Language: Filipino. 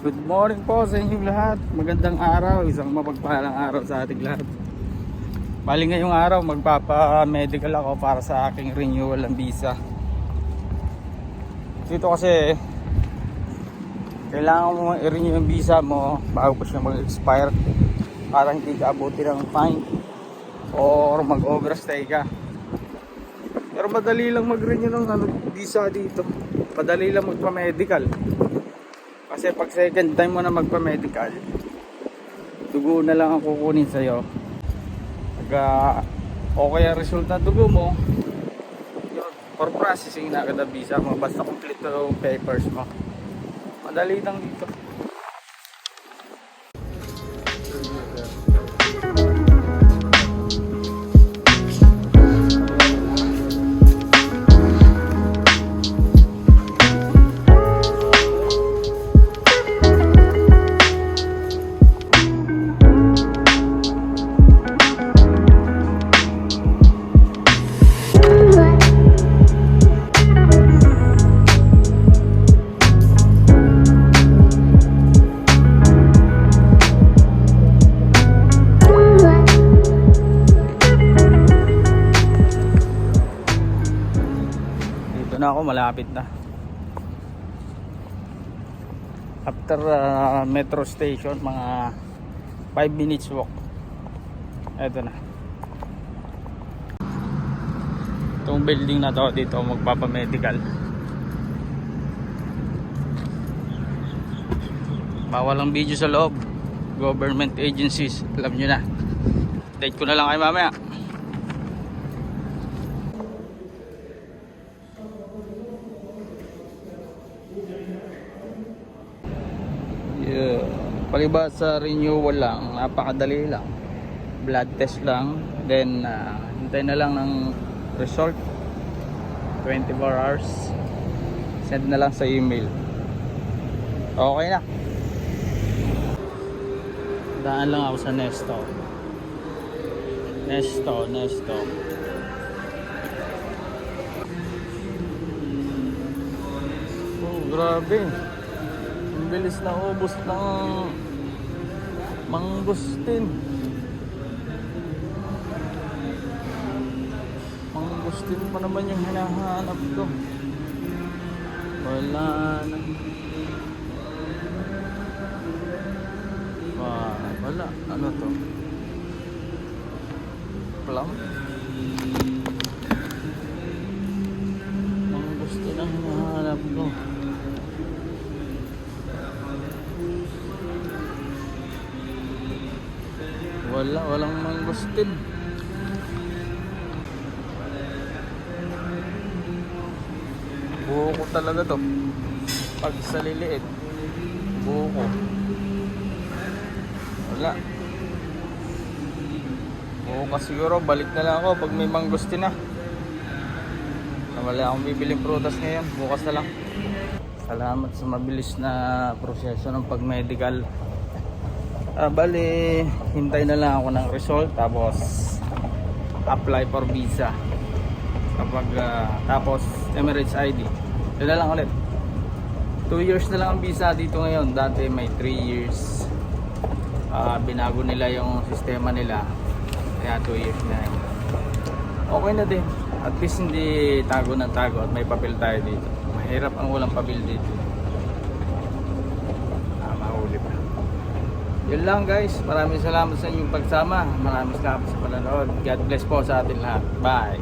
Good morning po sa inyong lahat. Magandang araw, isang mapagpahalang araw sa ating lahat. Bali ngayong araw magpapa-medical ako para sa aking renewal ng visa. Dito kasi kailangan mo i-renew yung visa mo bago pa siya mag-expire para hindi ka abuti ng fine or mag-overstay ka. Pero madali lang mag-renew ng visa dito. Madali lang magpa-medical. Kasi pag second time mo na magpa-medical, dugo na lang ang kukunin sa'yo. Pag okay ang result na dugo mo, yun, for processing na agad ang visa mo. Basta complete yung papers mo. Madali lang dito. Na ako, malapit na after metro station, mga 5 minutes walk. Eto na itong building na to, dito magpapamedical. Bawal ang video sa loob, government agencies, alam nyo na. Update ko na lang kayo mamaya. Palibas sa renewal lang, napakadali lang. Blood test lang, then hintay na lang ng result 24 hours, send na lang sa email, okay na. Daan lang ako sa Nesto. Oh, grabe, ang bilis na ubos ng mangustin. Mangustin pa naman yung hinahanap ko. Wala na. Wala. Ano to? Plum? Mangustin ang hinahanap ko. Walang mangustin. Buko talaga to. Pag sa liliit, buko. Wala. Bukas siguro, balik na lang ako pag may mangustin na. Wala akong bibiling prutas ngayon, bukas na lang. Salamat sa mabilis na proseso ng pag-medical. Bali, hintay na lang ako ng result, tapos apply for visa. Tapos Emirates ID. Yun na lang ulit. 2 years na lang ang visa dito ngayon. Dati may 3 years. Binago nila yung sistema nila, kaya 2 years na yun. Okay na din. At least hindi tago ng tago at may papel tayo dito. Mahirap ang walang papel dito. Mahuli pa. Yun lang guys, maraming salamat sa inyong pagsama, maraming salamat sa panonood. God bless po sa atin lahat. Bye.